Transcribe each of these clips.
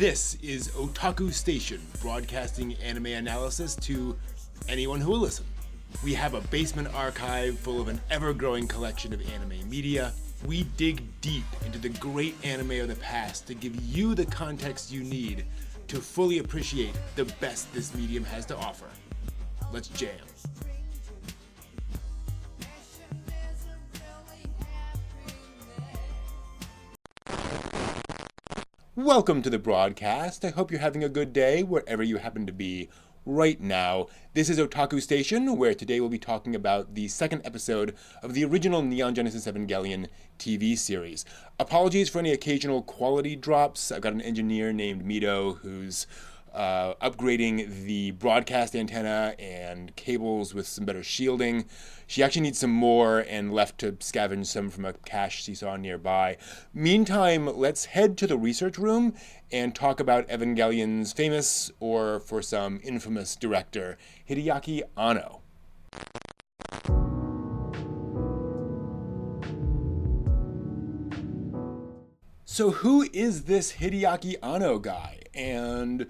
This is Otaku Station, broadcasting anime analysis to anyone who will listen. We have a basement archive full of an ever-growing collection of anime media. We dig deep into the great anime of the past to give you the context you need to fully appreciate the best this medium has to offer. Let's jam. Welcome to the broadcast. I hope you're having a good day wherever you happen to be right now. This is Otaku Station, where today we'll be talking about the second episode of the original Neon Genesis Evangelion TV series. Apologies for any occasional quality drops. I've got an engineer named Mito who's upgrading the broadcast antenna and cables with some better shielding. She actually needs some more and left to scavenge some from a cache she saw nearby. Meantime, let's head to the research room and talk about Evangelion's famous, or for some, infamous director, Hideaki Anno. So who is this Hideaki Anno guy, and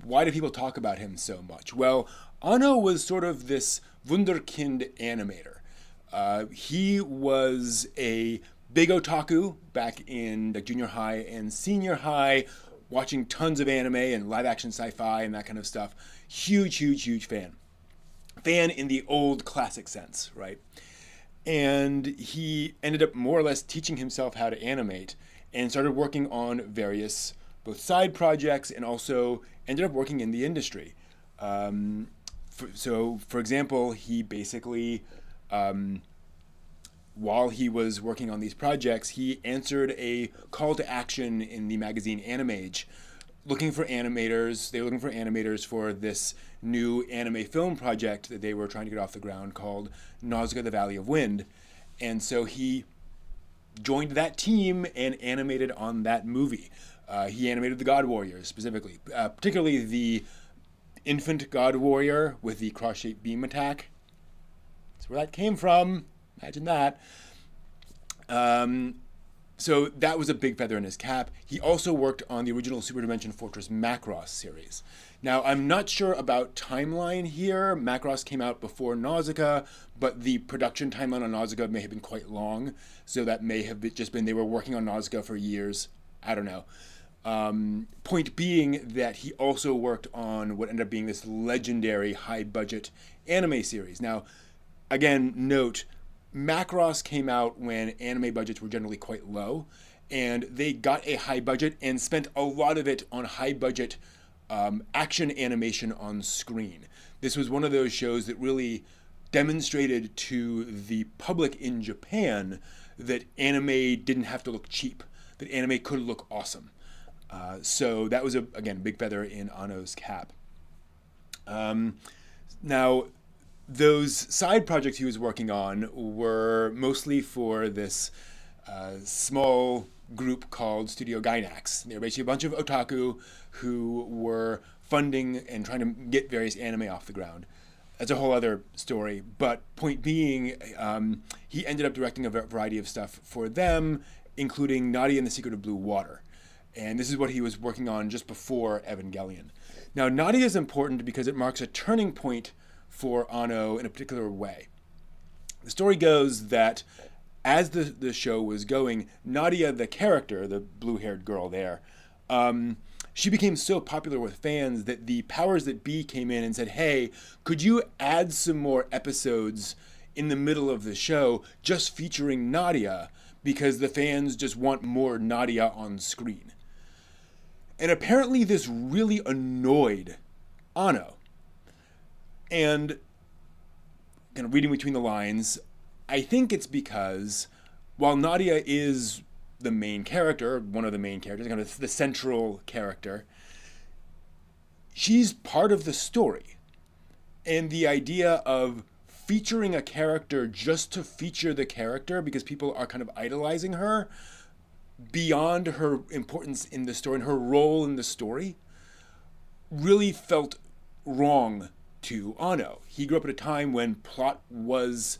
why do people talk about him so much? Well, Anno was sort of this wunderkind animator. He was a big otaku back in junior high and senior high, watching tons of anime and live-action sci-fi and that kind of stuff. Huge fan. Fan in the old classic sense, right? And he ended up more or less teaching himself how to animate and started working on various both side projects and also ended up working in the industry. For example, he basically, while he was working on these projects, he answered a call to action in the magazine Animage, looking for animators. They were looking for animators for this new anime film project that they were trying to get off the ground called Nausicaa: The Valley of Wind. And so he joined that team and animated on that movie. He animated the God Warriors specifically, particularly the infant God Warrior with the cross-shaped beam attack. That's where that came from. Imagine that. So that was a big feather in his cap. He also worked on the original Super Dimension Fortress Macross series. Now, I'm not sure about timeline here. Macross came out before Nausicaa, but the production timeline on Nausicaa may have been quite long, so that may have just been they were working on Nausicaa for years. I don't know. Point being that he also worked on what ended up being this legendary high-budget anime series. Now, again, note, Macross came out when anime budgets were generally quite low, and they got a high budget and spent a lot of it on high-budget action animation on screen. This was one of those shows that really demonstrated to the public in Japan that anime didn't have to look cheap, that anime could look awesome. So that was, again, big feather in Anno's cap. Now, those side projects he was working on were mostly for this small group called Studio Gianax. They were basically a bunch of otaku who were funding and trying to get various anime off the ground. That's a whole other story, but point being, he ended up directing a variety of stuff for them, including Nadia and the Secret of Blue Water. And this is what he was working on just before Evangelion. Now, Nadia is important because it marks a turning point for Anno in a particular way. The story goes that as the show was going, Nadia, the character, the blue-haired girl there, she became so popular with fans that the powers that be came in and said, hey, could you add some more episodes in the middle of the show just featuring Nadia, because the fans just want more Nadia on screen. And apparently this really annoyed Anno. And kind of reading between the lines, I think it's because while Nadia is the main character, one of the main characters, kind of the central character, she's part of the story. And the idea of featuring a character just to feature the character because people are kind of idolizing her beyond her importance in the story and her role in the story really felt wrong to Anno. He grew up at a time when plot was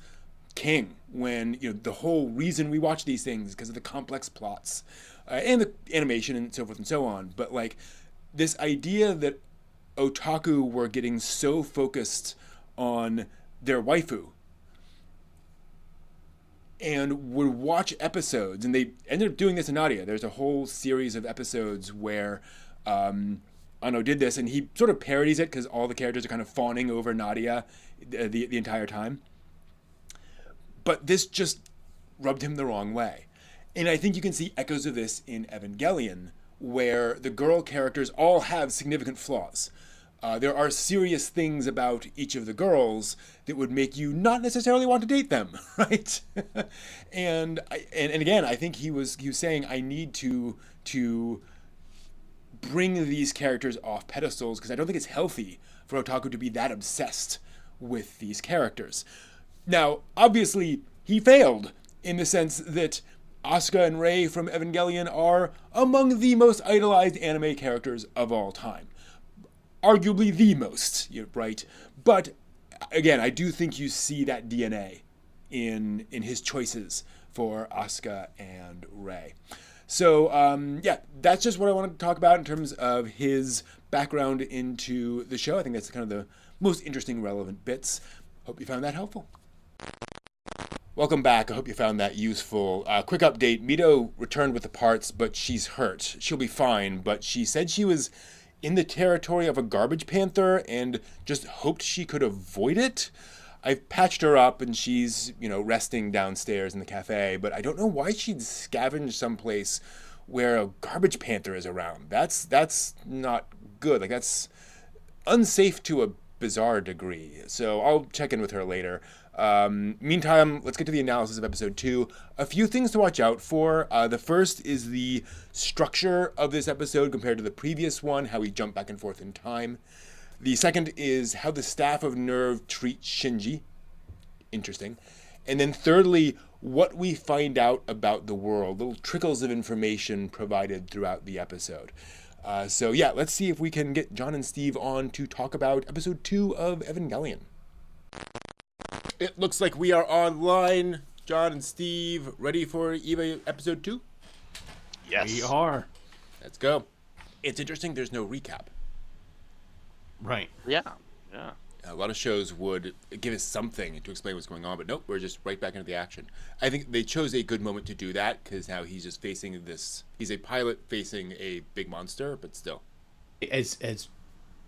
king, when the whole reason we watch these things is because of the complex plots. and the animation and so forth and so on. But like this idea that otaku were getting so focused on their waifu and would watch episodes, and they ended up doing this in Nadia. There's a whole series of episodes where Anno did this, and he sort of parodies it because all the characters are kind of fawning over Nadia the entire time. But this just rubbed him the wrong way. And I think you can see echoes of this in Evangelion, where the girl characters all have significant flaws. There are serious things about each of the girls that would make you not necessarily want to date them, right? and again, I think he was saying I need to bring these characters off pedestals because I don't think it's healthy for otaku to be that obsessed with these characters. Now, obviously, he failed in the sense that Asuka and Rei from Evangelion are among the most idolized anime characters of all time. Arguably the most, right? But again, I do think you see that DNA in his choices for Asuka and Rei. So yeah, that's just what I wanted to talk about in terms of his background into the show. I think that's kind of the most interesting, relevant bits. Hope you found that helpful. Welcome back. I hope you found that useful. Quick update. Mito returned with the parts, but she's hurt. She'll be fine, but she said she was in the territory of a garbage panther and just hoped she could avoid it. I've patched her up and she's, resting downstairs in the cafe, but I don't know why she'd scavenge someplace where a garbage panther is around. That's not good. Like, that's unsafe to a bizarre degree. So I'll check in with her later. Meantime, let's get to the analysis of episode 2. A few things to watch out for. The first is the structure of this episode compared to the previous one, how we jump back and forth in time. The second is how the staff of Nerve treat Shinji. Interesting. And then thirdly, what we find out about the world, little trickles of information provided throughout the episode. So yeah, let's see if we can get John and Steve on to talk about episode 2 of Evangelion. It looks like we are online. John and Steve, ready for EVA episode 2? Yes. We are. Let's go. It's interesting there's no recap. Right. Yeah. A lot of shows would give us something to explain what's going on, but nope, we're just right back into the action. I think they chose a good moment to do that because now he's just facing this. He's a pilot facing a big monster, but still. As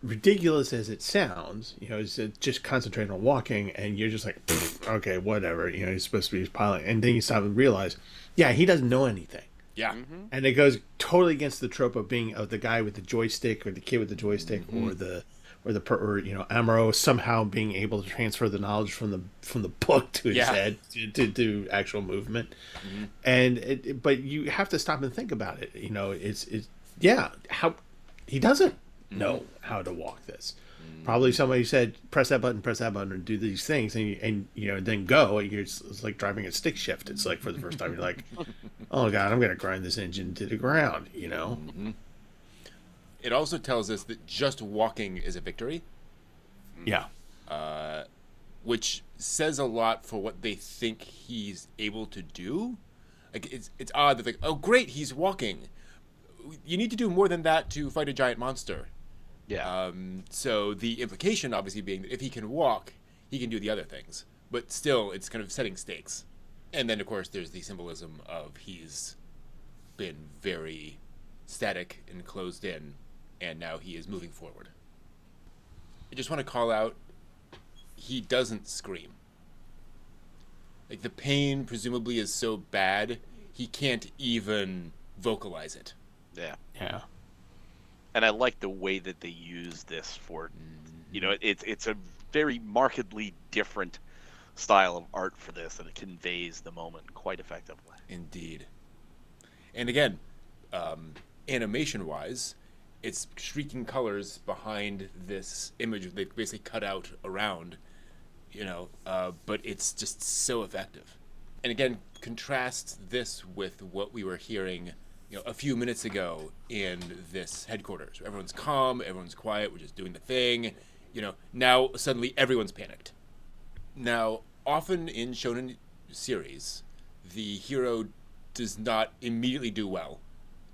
ridiculous as it sounds, is just concentrating on walking, and you're just like, okay, whatever. He's supposed to be his pilot, and then you stop and realize, yeah, he doesn't know anything. Yeah. Mm-hmm. And it goes totally against the trope of being the guy with the joystick or the kid with the joystick, or Amuro somehow being able to transfer the knowledge from the book to his head to actual movement. Mm-hmm. And but you have to stop and think about it. It's how he doesn't know how to walk this. Probably somebody said press that button, and do these things, and then go. It's like driving a stick shift. It's like for the first time you're like, oh god, I'm gonna grind this engine to the ground. Mm-hmm. It also tells us that just walking is a victory. Yeah. Which says a lot for what they think he's able to do. Like it's odd that like, oh great, he's walking. You need to do more than that to fight a giant monster. Yeah. So the implication obviously being that if he can walk, he can do the other things. But still, it's kind of setting stakes. And then of course there's the symbolism of he's been very static and closed in, and now he is moving forward. I just want to call out, he doesn't scream. Like the pain presumably is so bad, he can't even vocalize it. Yeah. Yeah. And I like the way that they use this for, it's a very markedly different style of art for this, and it conveys the moment quite effectively. Indeed. And again, animation-wise, it's streaking colors behind this image they basically cut out around, but it's just so effective. And again, contrast this with what we were hearing a few minutes ago in this headquarters. Everyone's calm, everyone's quiet, we're just doing the thing. Now suddenly everyone's panicked. Now, often in shonen series, the hero does not immediately do well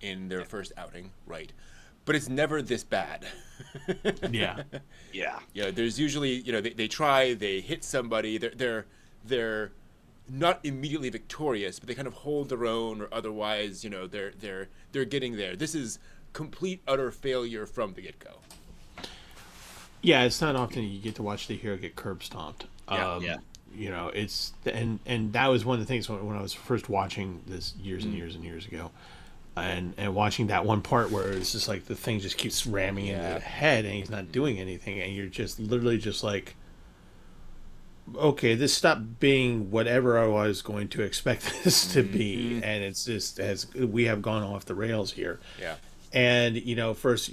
in their first outing, right? But it's never this bad. Yeah. Yeah. Yeah, there's usually, they try, they hit somebody, they're not immediately victorious, but they kind of hold their own, or otherwise, they're getting there. This is complete utter failure from the get-go. Yeah, it's not often you get to watch the hero get curb stomped. Yeah. It's and that was one of the things when I was first watching this years and years and years ago, and watching that one part where it's just like the thing just keeps ramming into the head and he's not doing anything, and you're just literally just like, okay, this stopped being whatever I was going to expect this to be, and it's just as we have gone off the rails here. Yeah. And first,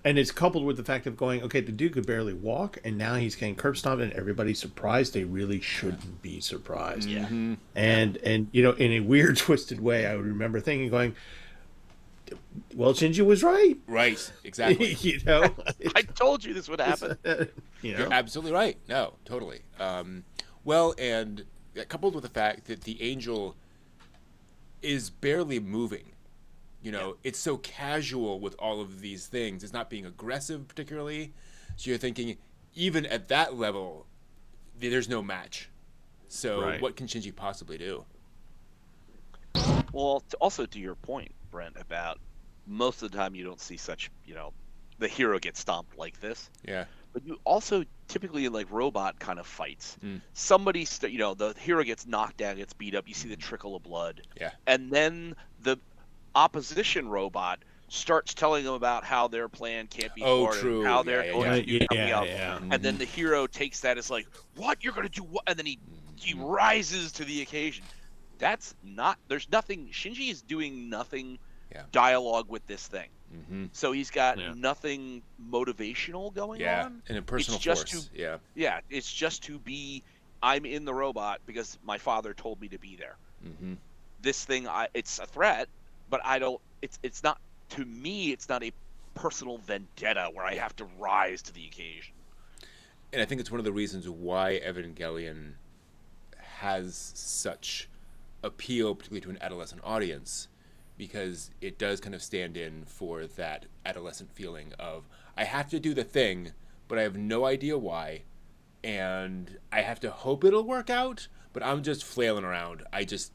and it's coupled with the fact of going, okay, the dude could barely walk, and now he's getting curb stomped, and everybody's surprised. They really shouldn't be surprised. Yeah. And in a weird, twisted way, I would remember thinking, going, well, Shinji was right. Right, exactly. I told you this would happen. You're absolutely right. No, totally. Well, and coupled with the fact that the angel is barely moving. It's so casual with all of these things. It's not being aggressive particularly. So you're thinking, even at that level, there's no match. So what can Shinji possibly do? Well, also to your point, Brent, about most of the time you don't see such, the hero gets stomped like this. Yeah. But you also typically in like robot kind of fights, somebody, the hero gets knocked down, gets beat up. You see the trickle of blood. Yeah. And then the opposition robot starts telling them about how their plan can't be thwarted, true. how they're going to do something else. And then the hero takes that as like, what, you're going to do what? And then he rises to the occasion. That's not, there's nothing, Shinji is doing nothing dialogue with this thing. So he's got nothing motivational going on. And a personal force. It's just to be, I'm in the robot because my father told me to be there. This thing, it's a threat, but I don't, it's not, to me, it's not a personal vendetta where I have to rise to the occasion. And I think it's one of the reasons why Evangelion has such appeal, particularly to an adolescent audience, because it does kind of stand in for that adolescent feeling of, I have to do the thing, but I have no idea why, and I have to hope it'll work out, but I'm just flailing around. I just,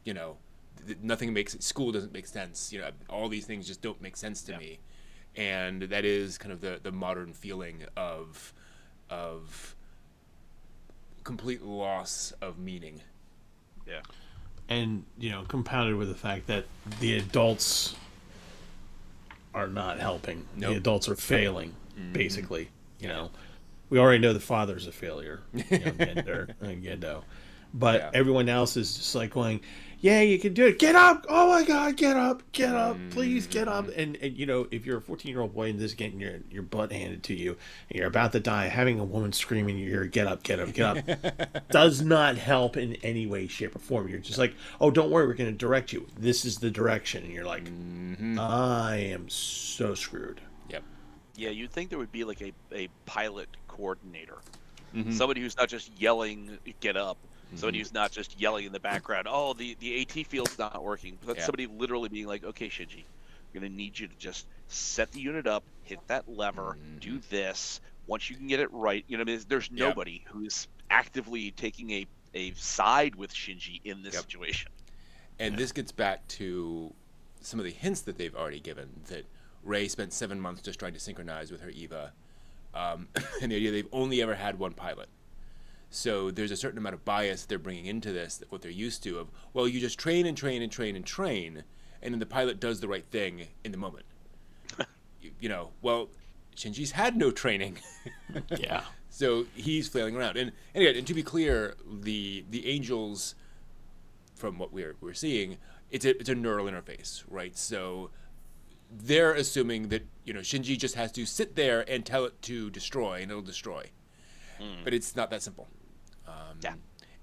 nothing makes, school doesn't make sense. All these things just don't make sense to me. And that is kind of the modern feeling of complete loss of meaning. Yeah. And, compounded with the fact that the adults are not helping. Nope. The adults are failing, basically. We already know the father's a failure, Gendo. But everyone else is just like going, yeah, you can do it. Get up. Oh, my God, get up. Get up. Please get up. And if you're a 14-year-old boy and this is getting your butt handed to you and you're about to die, having a woman screaming, you're get up, get up, get up, does not help in any way, shape, or form. You're just like, oh, don't worry, we're going to direct you. This is the direction. And you're like, I am so screwed. Yep. Yeah, you'd think there would be like a pilot coordinator. Somebody who's not just yelling, get up. Somebody who's not just yelling in the background, oh, the AT field's not working. But somebody literally being like, okay, Shinji, I'm going to need you to just set the unit up, hit that lever, do this. Once you can get it right, there's nobody who's actively taking a side with Shinji in this situation. And this gets back to some of the hints that they've already given, that Rei spent 7 months just trying to synchronize with her Eva. And the idea they've only ever had one pilot. So there's a certain amount of bias they're bringing into this, what they're used to of, well, you just train and train and train and train, and then the pilot does the right thing in the moment. Well, Shinji's had no training. So he's flailing around. And anyway, and to be clear, the angels, from what we're seeing, it's a neural interface, right? So they're assuming that, Shinji just has to sit there and tell it to destroy, and it'll destroy. But it's not that simple.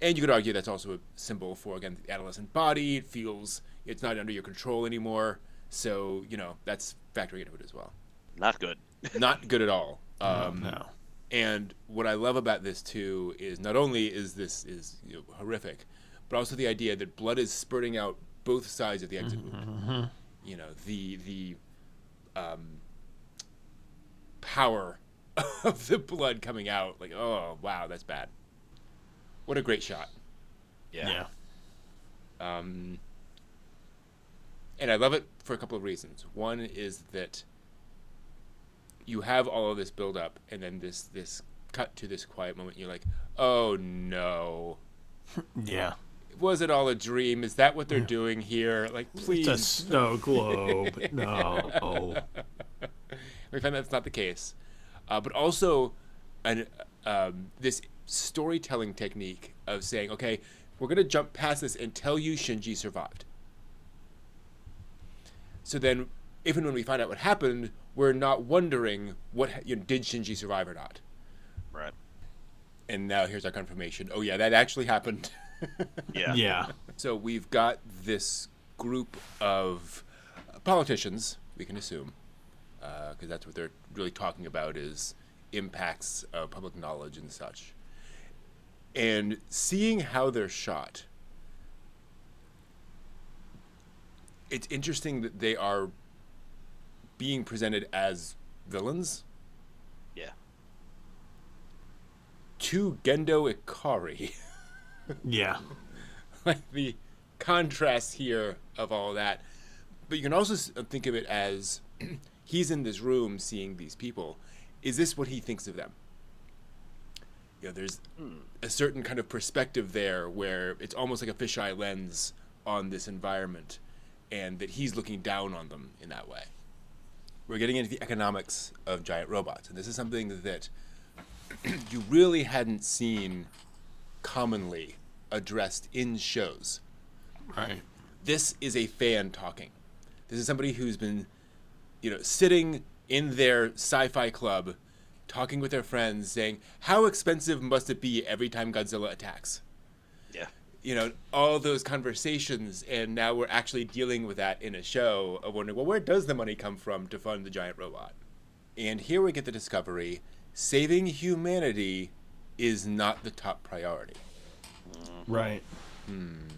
And you could argue that's also a symbol for, again, the adolescent body. It feels it's not under your control anymore. So, that's factoring into it as well. Not good. Not good at all. No. And what I love about this, too, is not only is this horrific, but also the idea that blood is spurting out both sides of the exit wound. the power of the blood coming out. Like, oh wow, that's bad. What a great shot. Yeah. And I love it for a couple of reasons. One is that you have all of this build up, and then this cut to this quiet moment. You're like, oh no. Yeah. Was it all a dream? Is that what they're doing here? Like, please. It's a snow globe. No. We find that's not the case. But also, this storytelling technique of saying, okay, we're going to jump past this and tell you Shinji survived. So then, if and when we find out what happened, we're not wondering did Shinji survive or not. Right. And now here's our confirmation. Oh yeah, that actually happened. Yeah. So we've got this group of politicians, we can assume, because that's what they're really talking about is impacts of public knowledge and such. And seeing how they're shot, it's interesting that they are being presented as villains. Yeah. To Gendo Ikari. Yeah. Like the contrast here of all that. But you can also think of it as he's in this room seeing these people. Is this what he thinks of them? There's a certain kind of perspective there where it's almost like a fisheye lens on this environment, and that he's looking down on them in that way. We're getting into the economics of giant robots, and this is something that you really hadn't seen commonly addressed in shows. Right. This is a fan talking. This is somebody who's been, sitting in their sci-fi club, talking with their friends, saying, how expensive must it be every time Godzilla attacks? Yeah. All those conversations, and now we're actually dealing with that in a show of wondering, well, where does the money come from to fund the giant robot? And here we get the discovery, saving humanity is not the top priority. Right. And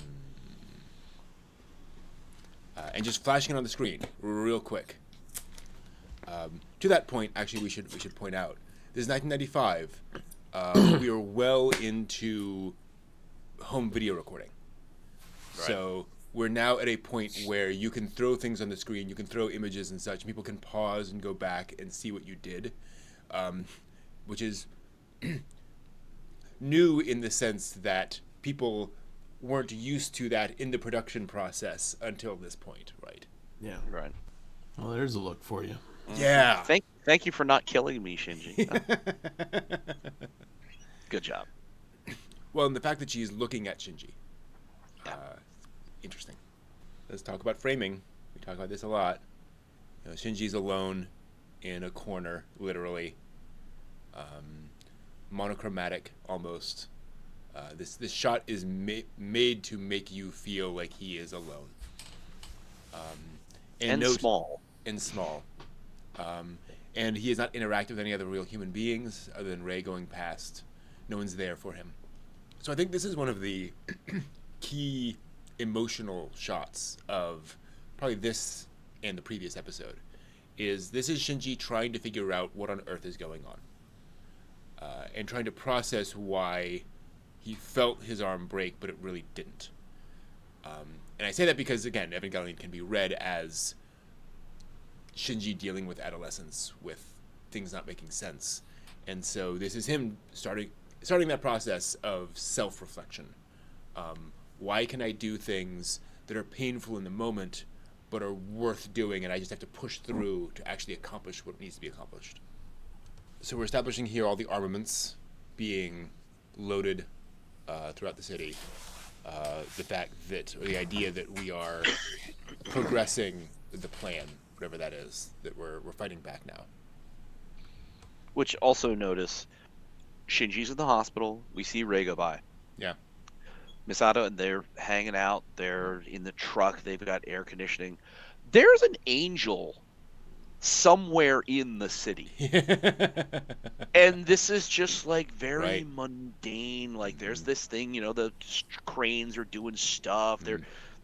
just flashing it on the screen real quick. To that point, actually, we should point out this is 1995. We are well into home video recording, right. So we're now at a point where you can throw things on the screen, you can throw images and such. People can pause and go back and see what you did, which is new in the sense that people weren't used to that in the production process until this point, right? Yeah. Right. Well, there's a look for you. Yeah. Thank you for not killing me, Shinji. Good job. Well, and the fact that she's looking at Shinji. Interesting. Let's talk about framing. We talk about this a lot. Shinji's alone in a corner, literally. Monochromatic, almost. This shot is made to make you feel like he is alone. And small. And small. And he is not interactive with any other real human beings other than Rei going past. No one's there for him. So I think this is one of the key emotional shots of probably this and the previous episode. This is Shinji trying to figure out what on earth is going on. And trying to process why he felt his arm break, but it really didn't. And I say that because, again, Evangelion can be read as Shinji dealing with adolescence, with things not making sense. And so this is him starting that process of self-reflection. Why can I do things that are painful in the moment, but are worth doing, and I just have to push through to actually accomplish what needs to be accomplished? So we're establishing here all the armaments being loaded throughout the city. The fact that, or the idea that we are progressing the plan, whatever that is, that we're fighting back now. Which also notice, Shinji's in the hospital. We see Rei go by. Yeah. Misato, and they're hanging out. They're in the truck. They've got air conditioning. There's an angel somewhere in the city. And this is just like very mundane. Like there's this thing, the cranes are doing stuff.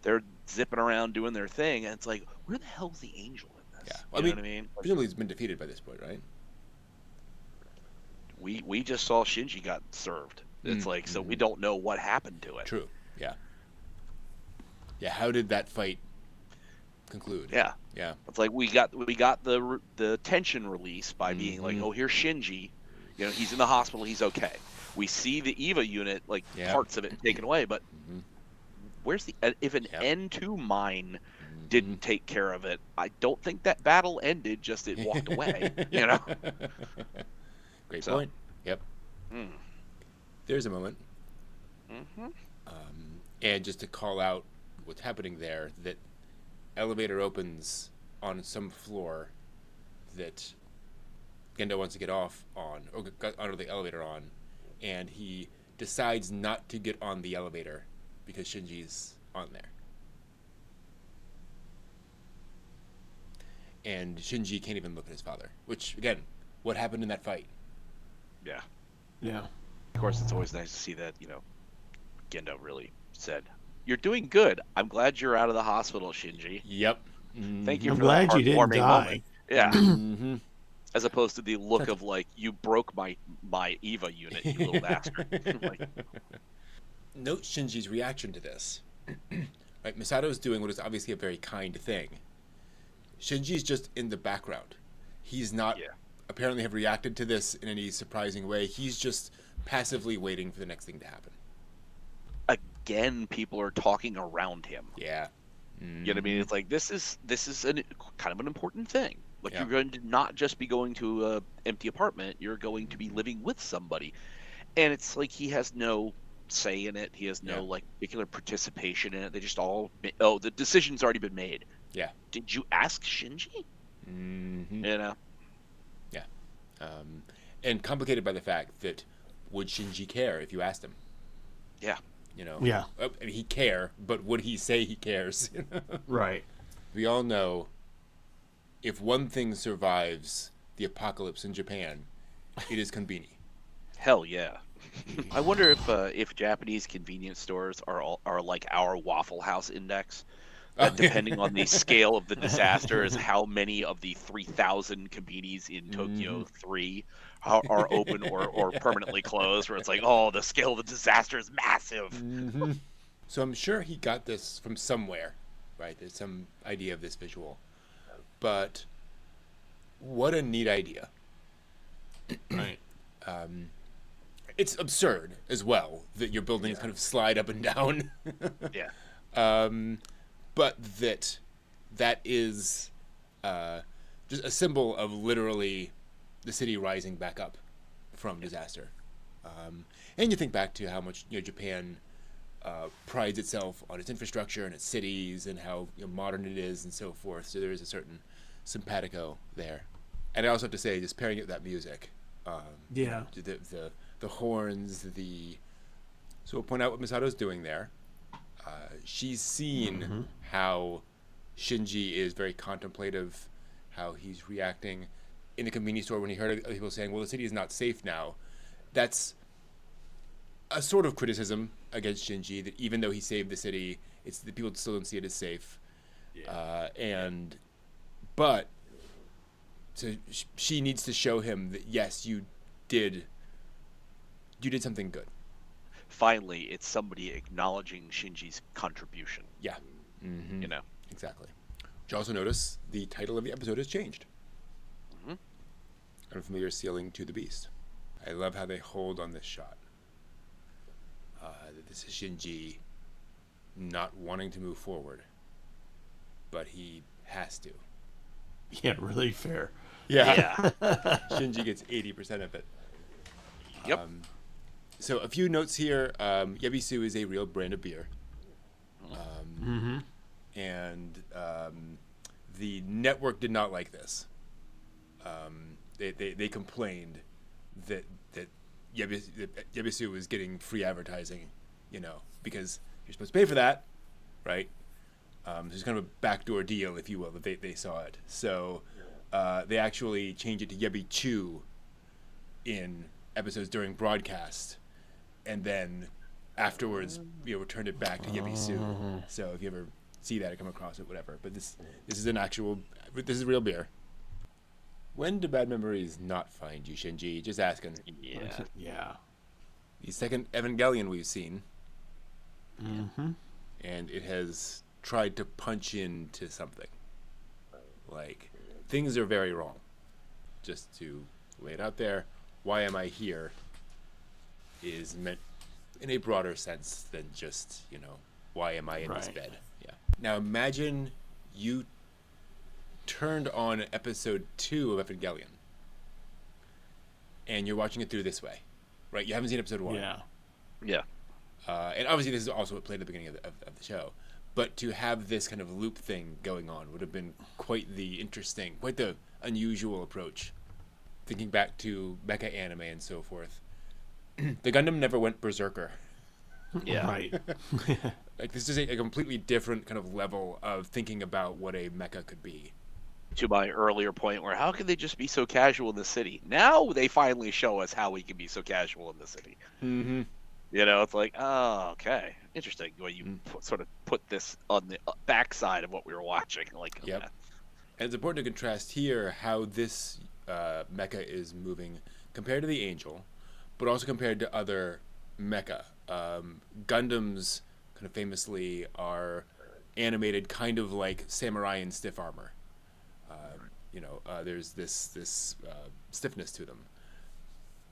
They're zipping around doing their thing, and it's like, where the hell's the angel in this? Yeah. Well, You know what I mean? Presumably he's been defeated by this point, right? We just saw Shinji got served. It's like, so we don't know what happened to it. True. Yeah. Yeah. How did that fight conclude? Yeah. Yeah. It's like we got the tension release by being like, oh, here's Shinji. You know, he's in the hospital. He's okay. We see the EVA unit, like parts of it taken away, but where's the if an N2 mine didn't take care of it? I don't think that battle ended. Just it walked away. You know. Great point. Yep. There's a moment. And just to call out what's happening there, that elevator opens on some floor that Gendo wants to get off on, or got onto the elevator on, and he decides not to get on the elevator because Shinji's on there. And Shinji can't even look at his father, which, again, what happened in that fight? Yeah. Yeah. Of course, it's always nice to see that, Gendo really said, "You're doing good. I'm glad you're out of the hospital, Shinji." Yep. Thank you I'm for glad that you didn't heartwarming die. moment. Yeah. As opposed to the look of like, you broke my EVA unit, you little bastard. Like, note Shinji's reaction to this. Right, Misato's doing what is obviously a very kind thing. Shinji's just in the background. He's not apparently have reacted to this in any surprising way. He's just passively waiting for the next thing to happen. Again, people are talking around him. Yeah. You know what I mean? It's like, this is kind of an important thing. Like, you're going to not just be going to a empty apartment, you're going to be living with somebody. And it's like, he has no say in it. He has no like particular participation in it. They just all, the decision's already been made. Yeah. Did you ask Shinji? You know? Yeah. And complicated by the fact that, would Shinji care if you asked him? Yeah. You know? Yeah. I mean, he'd care, but would he say he cares? Right. We all know if one thing survives the apocalypse in Japan, it is konbini. Hell yeah. I wonder if Japanese convenience stores are like our Waffle House index. That depending on the scale of the disaster is how many of the 3,000 konbinis in Tokyo 3 are open or permanently closed, where it's like, oh, the scale of the disaster is massive. So I'm sure he got this from somewhere, right? There's some idea of this visual. But what a neat idea. Right. It's absurd as well that your buildings kind of slide up and down. But that is just a symbol of literally the city rising back up from disaster. And you think back to how much Japan prides itself on its infrastructure and its cities and how modern it is and so forth. So there is a certain simpatico there. And I also have to say, just pairing it with that music, the horns, so we'll point out what Misato's doing there. She's seen how Shinji is very contemplative, how he's reacting in the convenience store when he heard other people saying, well, the city is not safe now. That's a sort of criticism against Shinji, that even though he saved the city, it's the people still don't see it as safe. But so she needs to show him that, yes, you did something good. Finally, it's somebody acknowledging Shinji's contribution. Yeah. You know? Exactly. Did you also notice the title of the episode has changed? Unfamiliar Ceiling to the Beast. I love how they hold on this shot. That this is Shinji not wanting to move forward, but he has to. Yeah, really fair. Yeah. Shinji gets 80% of it. Yep. So a few notes here. Yebisu is a real brand of beer. And the network did not like this. They complained that Yebisu was getting free advertising, because you're supposed to pay for that, right? So it's kind of a backdoor deal, if you will, that they saw it. So they actually changed it to Yebichu in episodes during broadcast, and then afterwards returned it back to Yebisu. So if you ever see that or come across it, whatever. But this is this is real beer. When do bad memories not find you, Shinji? Just asking. Yeah. Yeah. The second Evangelion we've seen. Mm-hmm. And it has tried to punch into something. Like, things are very wrong. Just to lay it out there, why am I here is meant in a broader sense than just, why am I in this bed? Yeah. Now imagine you turned on episode 2 of Evangelion and you're watching it through this way, right? You haven't seen episode 1. Yeah. Yeah. And obviously this is also what played at the beginning of the show. But to have this kind of loop thing going on would have been quite the unusual approach. Thinking back to mecha anime and so forth. The Gundam never went berserker. Yeah. Right. Like, this is a completely different kind of level of thinking about what a mecha could be. To my earlier point, where how can they just be so casual in the city? Now they finally show us how we can be so casual in the city. Mm-hmm. It's like, oh, okay, interesting. When you sort of put this on the backside of what we were watching, like, okay. Yep. And it's important to contrast here how this mecha is moving compared to the Angel, but also compared to other mecha. Gundams, kind of famously, are animated kind of like samurai in stiff armor. There's this stiffness to them.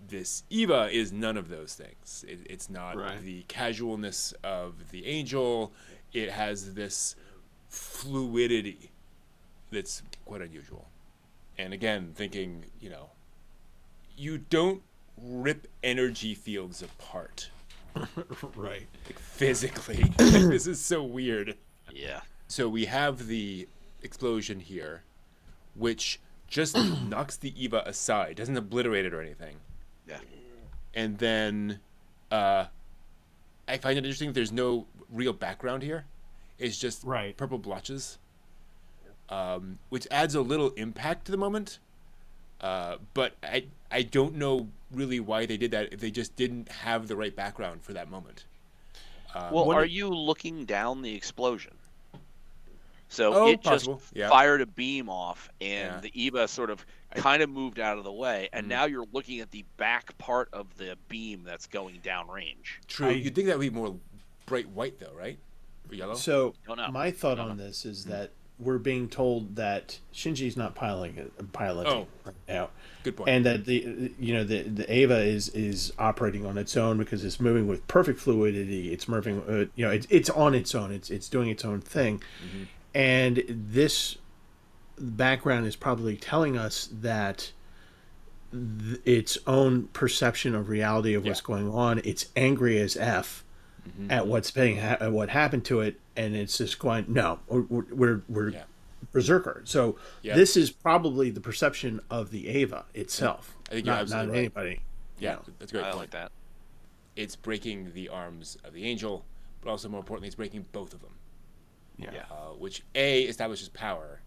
This Eva is none of those things. It's not the casualness of the Angel. It has this fluidity that's quite unusual. And again, thinking, you don't rip energy fields apart. Right. Like, physically. This is so weird. Yeah. So we have the explosion here, which just knocks the Eva aside, doesn't obliterate it or anything. Yeah. And then I find it interesting that there's no real background here. It's just purple blotches, which adds a little impact to the moment. But I don't know really why they did that if they just didn't have the right background for that moment. Are you looking down the explosion? So it just fired a beam off, and the Eva sort of kind of moved out of the way, and now you're looking at the back part of the beam that's going downrange. True. You'd think that would be more bright white, though, right? Or yellow? So my thought on this is that we're being told that Shinji's not piloting right now. Good point. And that the Eva is operating on its own because it's moving with perfect fluidity. It's moving, it's on its own. It's doing its own thing. Mm-hmm. And this background is probably telling us that its own perception of reality of what's going on. It's angry as F at what happened to it, and it's just going, no, we're berserker. So this is probably the perception of the Eva itself. I think you're absolutely not right. Anybody. Yeah, that's a great point. I like that. It's breaking the arms of the Angel, but also more importantly, it's breaking both of them. Which A establishes power,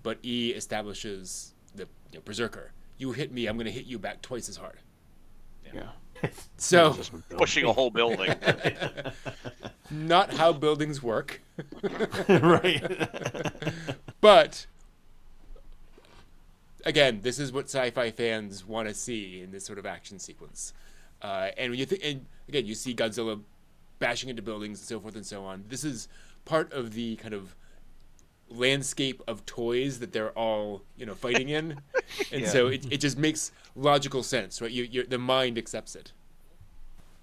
but E establishes the berserker. You hit me, I'm going to hit you back twice as hard. Yeah. So just pushing a whole building. Not how buildings work. Right. But again, this is what sci-fi fans want to see in this sort of action sequence. And when and again, you see Godzilla bashing into buildings and so forth and so on. This is part of the kind of landscape of toys that they're all fighting in, and so it just makes logical sense, right? The mind accepts it.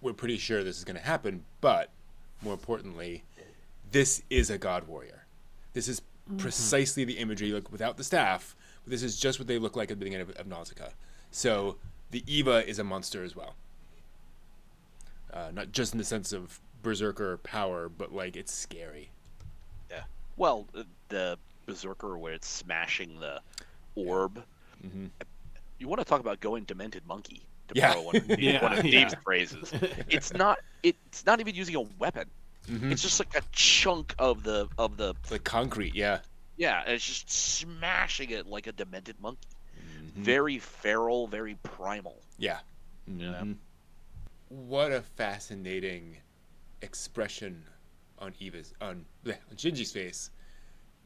We're pretty sure this is going to happen, but more importantly, this is a god warrior. This is precisely the imagery, like without the staff. But this is just what they look like at the beginning of Nausicaa. So the Eva is a monster as well, not just in the sense of berserker power, but like it's scary. Yeah. Well, the berserker where it's smashing the orb. Mm-hmm. You want to talk about going demented monkey, to borrow one of Dave's phrases. It's not even using a weapon. Mm-hmm. It's just like a chunk of the concrete. Yeah. Yeah, and it's just smashing it like a demented monkey. Mm-hmm. Very feral, very primal. Yeah. Mm-hmm. What a fascinating expression on Shinji's face,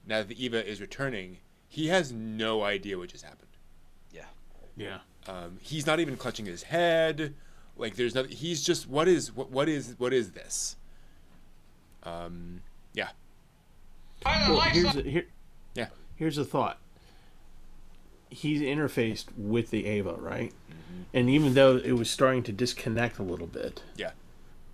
now that the Eva is returning, he has no idea what just happened. Yeah. Yeah. He's not even clutching his head. Like there's nothing. He's just what is this? Yeah. Well, Yeah. here's a thought. He's interfaced with the Ava, right? And even though it was starting to disconnect a little bit, Yeah.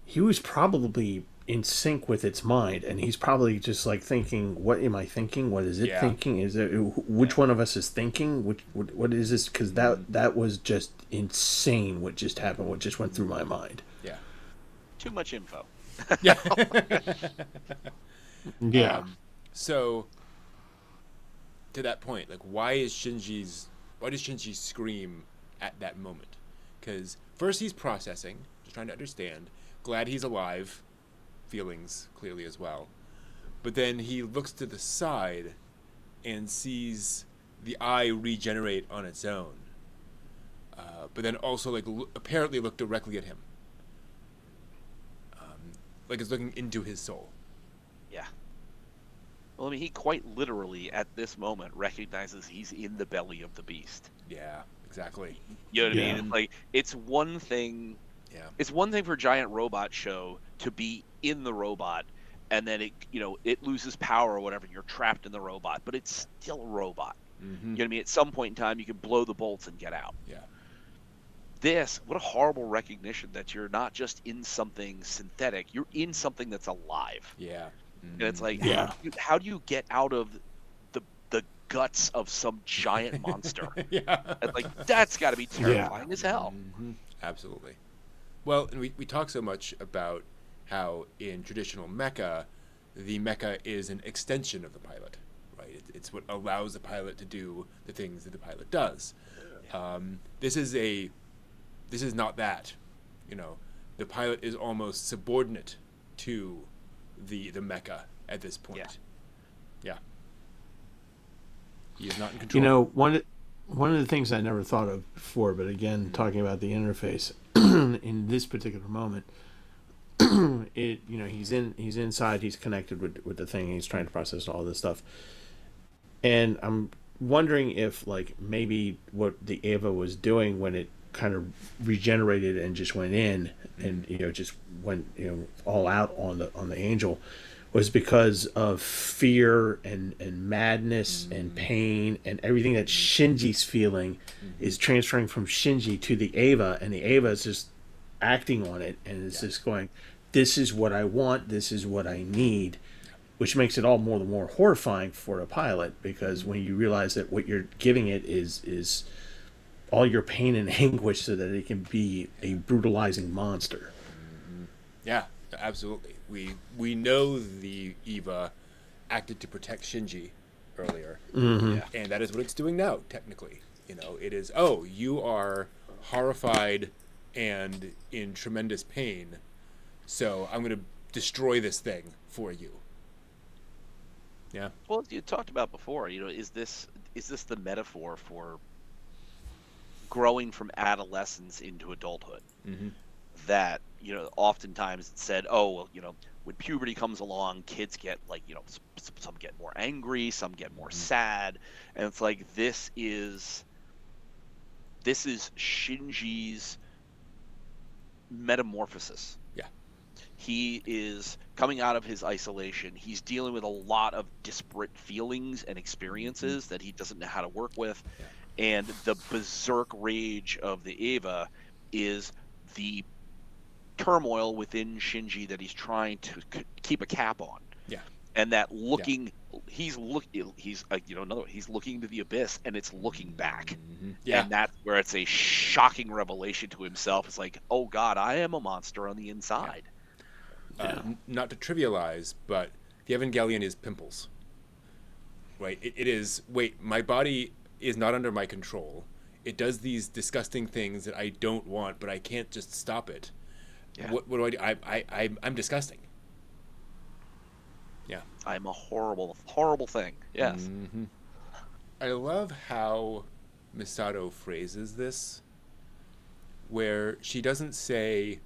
he was probably in sync with its mind, and he's probably just like thinking, "What am I thinking? What is it thinking? Is it which one of us is thinking? What is this?" Because that was just insane. What just happened? What just went through my mind? Yeah. Too much info. Yeah. Yeah. So to that point, like why does Shinji scream at that moment? Because first he's processing, just trying to understand, glad he's alive, feelings clearly as well. But then he looks to the side and sees the eye regenerate on its own. But then also like apparently look directly at him. Like it's looking into his soul. Yeah. Well, I mean, he quite literally, at this moment, recognizes he's in the belly of the beast. Yeah, exactly. You know what I mean? Like, it's one thing. Yeah. It's one thing for a giant robot show to be in the robot, and then it loses power or whatever. And you're trapped in the robot, but it's still a robot. Mm-hmm. You know what I mean? At some point in time, you can blow the bolts and get out. Yeah. What a horrible recognition that you're not just in something synthetic. You're in something that's alive. Yeah. And it's like, Yeah. how do you get out of the guts of some giant monster? Yeah. And like, that's got to be terrifying as hell. Mm-hmm. Absolutely. Well, and we talk so much about how in traditional mecha, the mecha is an extension of the pilot, right? It's what allows the pilot to do the things that the pilot does. This is not that. The pilot is almost subordinate to the mecha at this point. Yeah. He is not in control. One of the things I never thought of before, but again, talking about the interface in this particular moment, he's inside, he's connected with the thing, he's trying to process all this stuff, and I'm wondering if like maybe what the Ava was doing when it kind of regenerated and just went in and just went all out on the angel was because of fear and madness and pain, and everything that Shinji's feeling is transferring from Shinji to the Ava, and the Ava is just acting on it and it's just going, this is what I want, this is what I need, which makes it all the more horrifying for a pilot, because when you realize that what you're giving it is all your pain and anguish so that it can be a brutalizing monster. Yeah, absolutely. We know the Eva acted to protect Shinji earlier, and that is what it's doing now. Technically, it is. Oh, you are horrified and in tremendous pain, so I'm going to destroy this thing for you. Yeah. Well, you talked about before. Is this the metaphor for growing from adolescence into adulthood? Mm-hmm. That oftentimes it's said, oh well, when puberty comes along, kids get like some get more angry, some get more sad, and it's like this is Shinji's metamorphosis. Yeah. He is coming out of his isolation. He's dealing with a lot of disparate feelings and experiences that he doesn't know how to work with. Yeah. And the berserk rage of the Eva is the turmoil within Shinji that he's trying to keep a cap on. Yeah. And that he's looking into the abyss, and it's looking back. Mm-hmm. Yeah. And that's where it's a shocking revelation to himself. It's like, oh God, I am a monster on the inside. Yeah. Not to trivialize, but the Evangelion is pimples. Right? It is, wait, my body is not under my control. It does these disgusting things that I don't want, but I can't just stop it. Yeah. What do I do? I'm disgusting. Yeah. I'm a horrible, horrible thing. Yes. Mm-hmm. I love how Misato phrases this, where she doesn't say,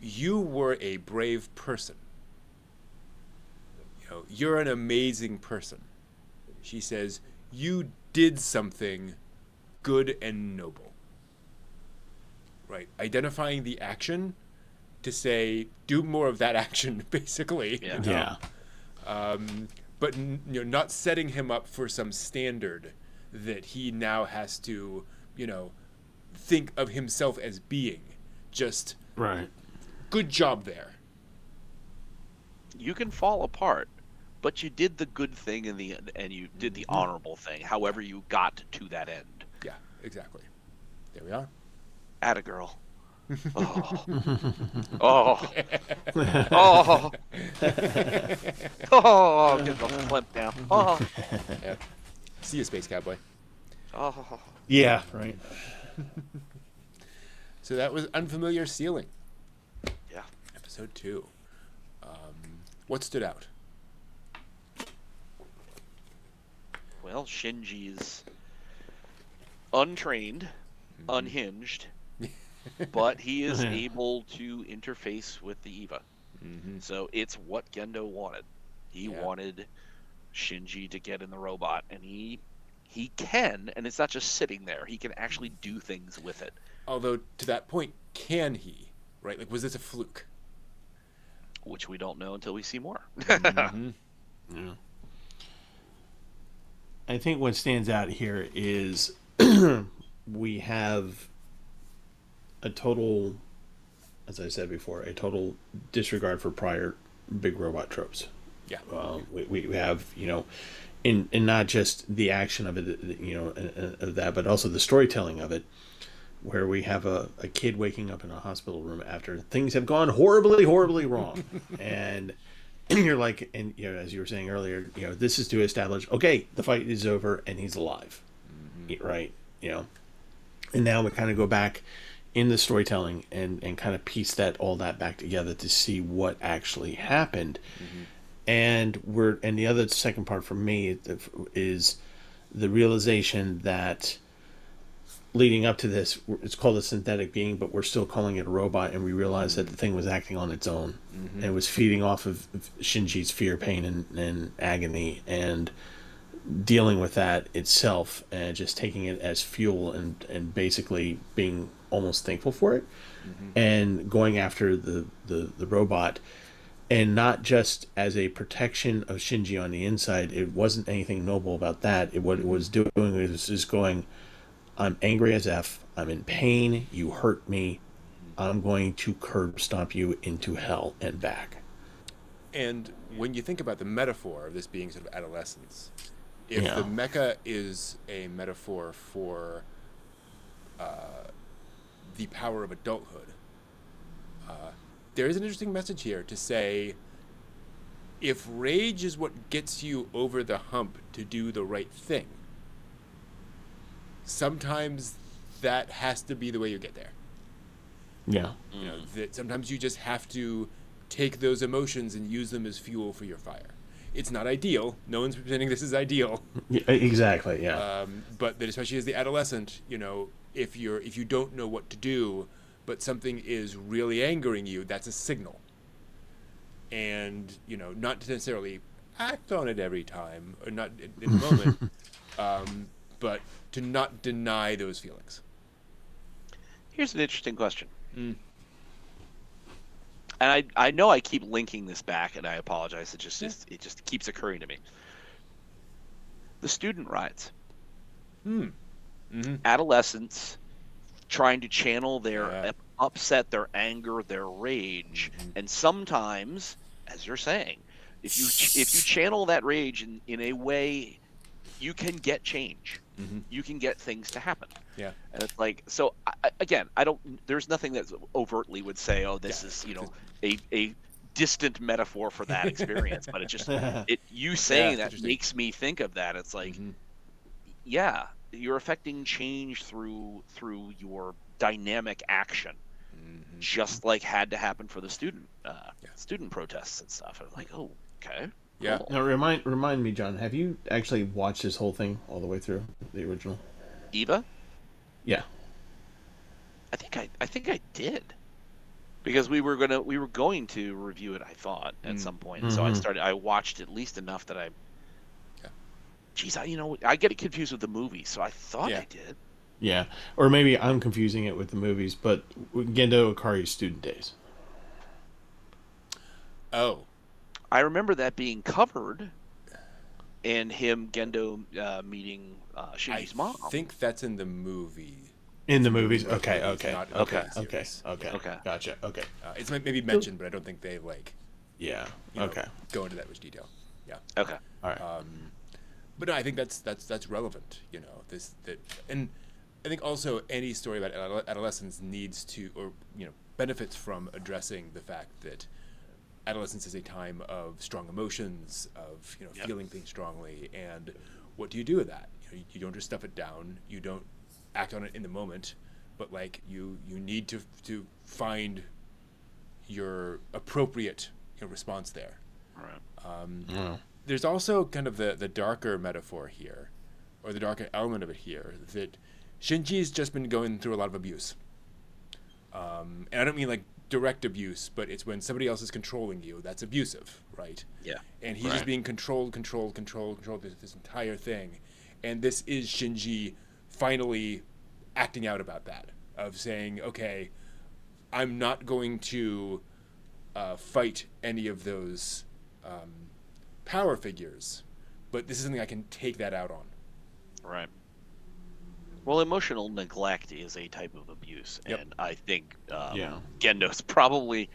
you were a brave person. you're an amazing person. She says, you did something good and noble. Right? Identifying the action to say, do more of that action, basically. Yeah. You know? But not setting him up for some standard that he now has to, think of himself as being. Just right. Good job there. You can fall apart, but you did the good thing in the end, and you did the honorable thing, however you got to that end. Yeah, exactly. There we are. Atta girl. Oh. Oh. Oh. Oh, get the flip down. Oh. Yeah. See you, Space Cowboy. Oh. Yeah, right. So that was Unfamiliar Ceiling. Yeah. Episode 2. What stood out? Well, Shinji's untrained, unhinged, but he is able to interface with the Eva. So it's what Gendo wanted. He wanted Shinji to get in the robot, and he can, and it's not just sitting there. He can actually do things with it. Although, to that point, can he? Right? Like, was this a fluke? Which we don't know until we see more. Yeah. I think what stands out here is we have a total, as I said before, a total disregard for prior big robot tropes. Yeah. We have, in not just the action of it, of that, but also the storytelling of it, where we have a kid waking up in a hospital room after things have gone horribly, horribly wrong. and you're like, and as you were saying earlier, this is to establish, okay, the fight is over and he's alive. Right. And now we kind of go back in the storytelling and kind of piece all that back together to see what actually happened. And the other second part for me is the realization that leading up to this, it's called a synthetic being, but we're still calling it a robot, and we realized that the thing was acting on its own. And it was feeding off of Shinji's fear, pain, and agony, and dealing with that itself, and just taking it as fuel, and basically being almost thankful for it, and going after the robot, and not just as a protection of Shinji on the inside. It wasn't anything noble about that. What it was doing was just going, I'm angry as F. I'm in pain. You hurt me. I'm going to curb stomp you into hell and back. And when you think about the metaphor of this being sort of adolescence, if the mecha is a metaphor for the power of adulthood, there is an interesting message here to say, if rage is what gets you over the hump to do the right thing, sometimes that has to be the way you get there. Yeah. That sometimes you just have to take those emotions and use them as fuel for your fire. It's not ideal. No one's pretending this is ideal. Yeah, exactly. Yeah. But that especially as the adolescent, if you don't know what to do, but something is really angering you, that's a signal. And not to necessarily act on it every time, or not in the moment, but to not deny those feelings. Here's an interesting question. And I know I keep linking this back, and I apologize. It just keeps occurring to me. The student rides. Adolescents trying to channel their upset, their anger, their rage, and sometimes, as you're saying, if you channel that rage in a way, you can get change. You can get things to happen. Yeah. And it's like, so I don't, there's nothing that overtly would say, oh, this is, a distant metaphor for that experience, but it just, you saying that makes me think of that. It's like, you're affecting change through your dynamic action, just like had to happen for the student protests and stuff. I'm like, oh, okay. Yeah. Cool. Now remind me, John. Have you actually watched this whole thing all the way through, the original? Eva? Yeah. I think I did. Because we were going to review it, I thought, at some point. So I watched at least enough that geez, I get it confused with the movie, so I thought I did. Yeah, or maybe I'm confusing it with the movies, but Gendo Ikari's Student Days. Oh. I remember that being covered, and him, Gendo, meeting Shinji's mom. I think that's in the movie. In the movies? Okay. Gotcha. Okay. It's maybe mentioned, but I don't think they Yeah. Go into that much detail. Yeah. Okay. All right. But no, I think that's relevant. And I think also any story about adolescence needs to, or benefits from addressing the fact that adolescence is a time of strong emotions, of feeling things strongly, and what do you do with that? You don't just stuff it down. You don't act on it in the moment, but you need to find your appropriate response there. Right. There's also kind of the darker metaphor here, or the darker element of it here, that Shinji's just been going through a lot of abuse. And I don't mean direct abuse, but it's when somebody else is controlling you, that's abusive, right? Yeah. And he's just being controlled this entire thing. And this is Shinji finally acting out about that, of saying, okay, I'm not going to fight any of those power figures, but this is something I can take that out on. Right. Well, emotional neglect is a type of abuse, and I think Gendo's probably,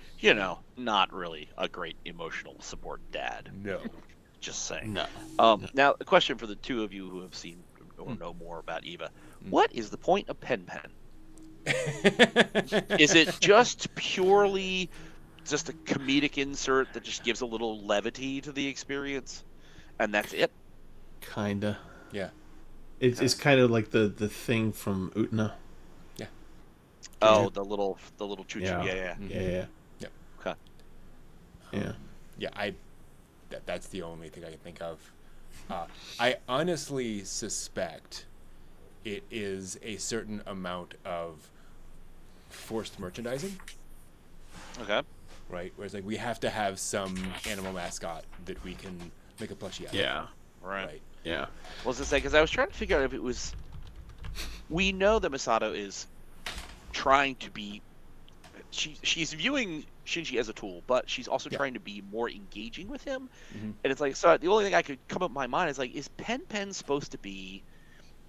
not really a great emotional support dad. No. Just saying. No. Now, a question for the two of you who have seen or know more about Eva. What is the point of Pen Pen? Is it just purely just a comedic insert that just gives a little levity to the experience, and that's it? Kinda. Yeah. It's kind of like the thing from Utna. Yeah. Oh, the little choo-choo. Yeah. Yeah. Okay. Yeah. Yeah, that's the only thing I can think of. I honestly suspect it is a certain amount of forced merchandising. Okay. Right? Whereas we have to have some animal mascot that we can make a plushie out of. Yeah. Right. Yeah. Well, I was gonna say, because I was trying to figure out if it was. We know that Masato is trying to be. She's viewing Shinji as a tool, but she's also trying to be more engaging with him. Mm-hmm. And it's so the only thing I could come up in my mind is is Pen Pen supposed to be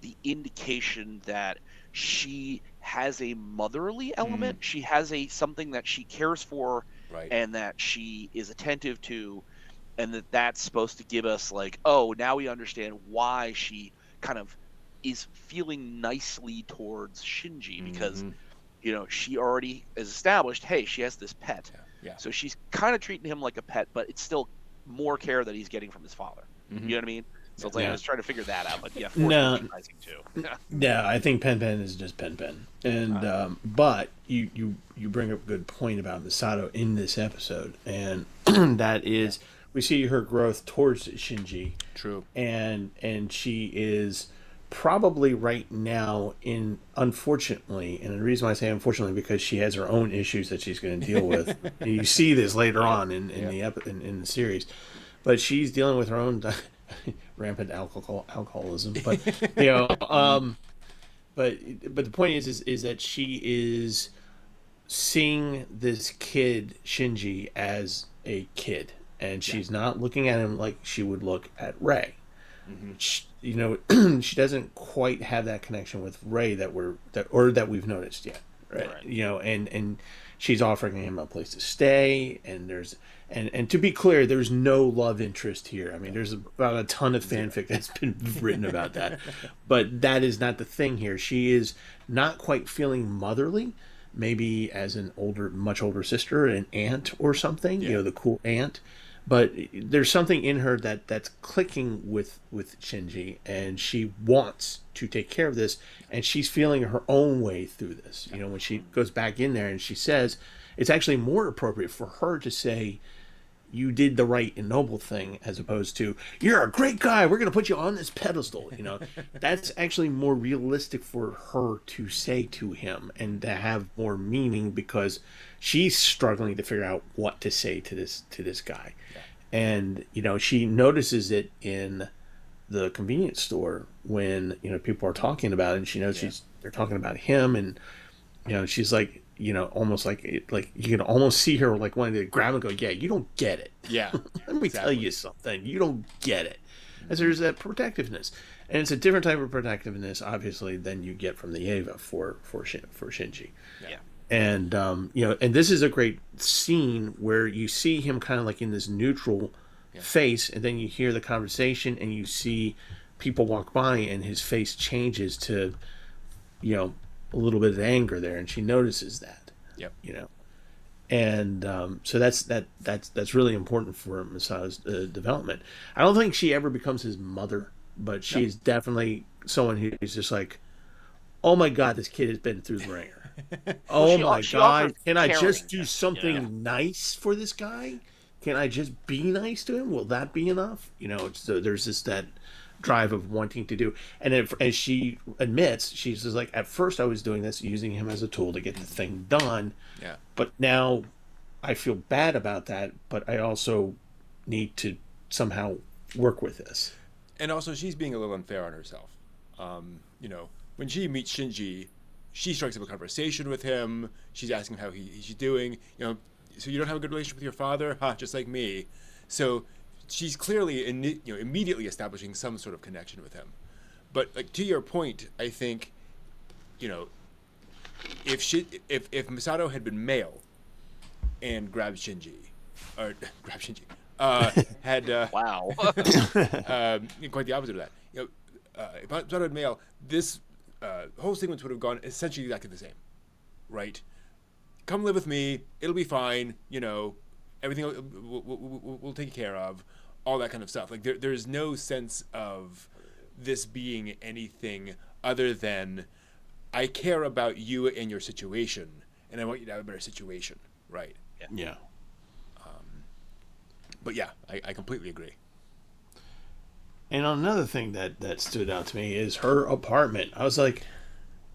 the indication that she has a motherly element? She has something that she cares for, and that she is attentive to, and that's supposed to give us oh, now we understand why she kind of is feeling nicely towards Shinji, because she already is established, hey, she has this pet. Yeah. So she's kind of treating him like a pet, but it's still more care that he's getting from his father. You know what I mean? So it's I was trying to figure that out, but forced merchandising too. Yeah, I think Pen Pen is just Pen Pen. And but you bring up a good point about Misato in this episode, and that is we see her growth towards Shinji. True. And she is probably right now unfortunately, and the reason why I say unfortunately because she has her own issues that she's going to deal with. And you see this later on in the series, but she's dealing with her own rampant alcoholism. But but the point is that she is seeing this kid Shinji as a kid, and she's not looking at him like she would look at Rei. She, she doesn't quite have that connection with Rei that we've noticed yet, right? And she's offering him a place to stay, and and to be clear, there's no love interest here. I mean, there's about a ton of fanfic that's been written about that, but that is not the thing here. She is not quite feeling motherly, maybe as an much older sister, an aunt or something, the cool aunt. But there's something in her that's clicking with Shinji, and she wants to take care of this, and she's feeling her own way through this. When she goes back in there and she says, it's actually more appropriate for her to say, you did the right and noble thing, as opposed to, you're a great guy, we're going to put you on this pedestal. That's actually more realistic for her to say to him and to have more meaning, because she's struggling to figure out what to say to this guy. Yeah. And, she notices it in the convenience store when, people are talking about it, and she knows they're talking about him, and, she's like, almost like you can almost see her like wanting to grab and go, yeah, you don't get it. Yeah. Let me tell you something. You don't get it. As there's that protectiveness. And it's a different type of protectiveness, obviously, than you get from the Eva for Shinji. Yeah. And, and this is a great scene where you see him kind of like in this neutral face, and then you hear the conversation, and you see people walk by, and his face changes to, a little bit of anger there, and she notices that. Yep. And so that's really important for Misato's development. I don't think she ever becomes his mother, but she's definitely someone who's just like, oh my God, this kid has been through the ringer. Oh my God, can I just do something nice for this guy? Can I just be nice to him? Will that be enough? There's just that drive of wanting to do. And as she admits, she's just like, at first I was doing this, using him as a tool to get the thing done. Yeah. But now I feel bad about that, but I also need to somehow work with this. And also, she's being a little unfair on herself. When she meets Shinji, she strikes up a conversation with him. She's asking how he's doing. So you don't have a good relationship with your father? Just like me. So she's clearly immediately establishing some sort of connection with him. But like, to your point, I think, if Misato had been male and grabbed Shinji, had wow, quite the opposite of that. If Misato had been male, this whole sequence would have gone essentially exactly the same, right? Come live with me, it'll be fine. Everything we'll take care of. All that kind of stuff. Like there's no sense of this being anything other than, I care about you and your situation, and I want you to have a better situation, right? Yeah. But yeah, I completely agree. And another thing that stood out to me is her apartment. I was like,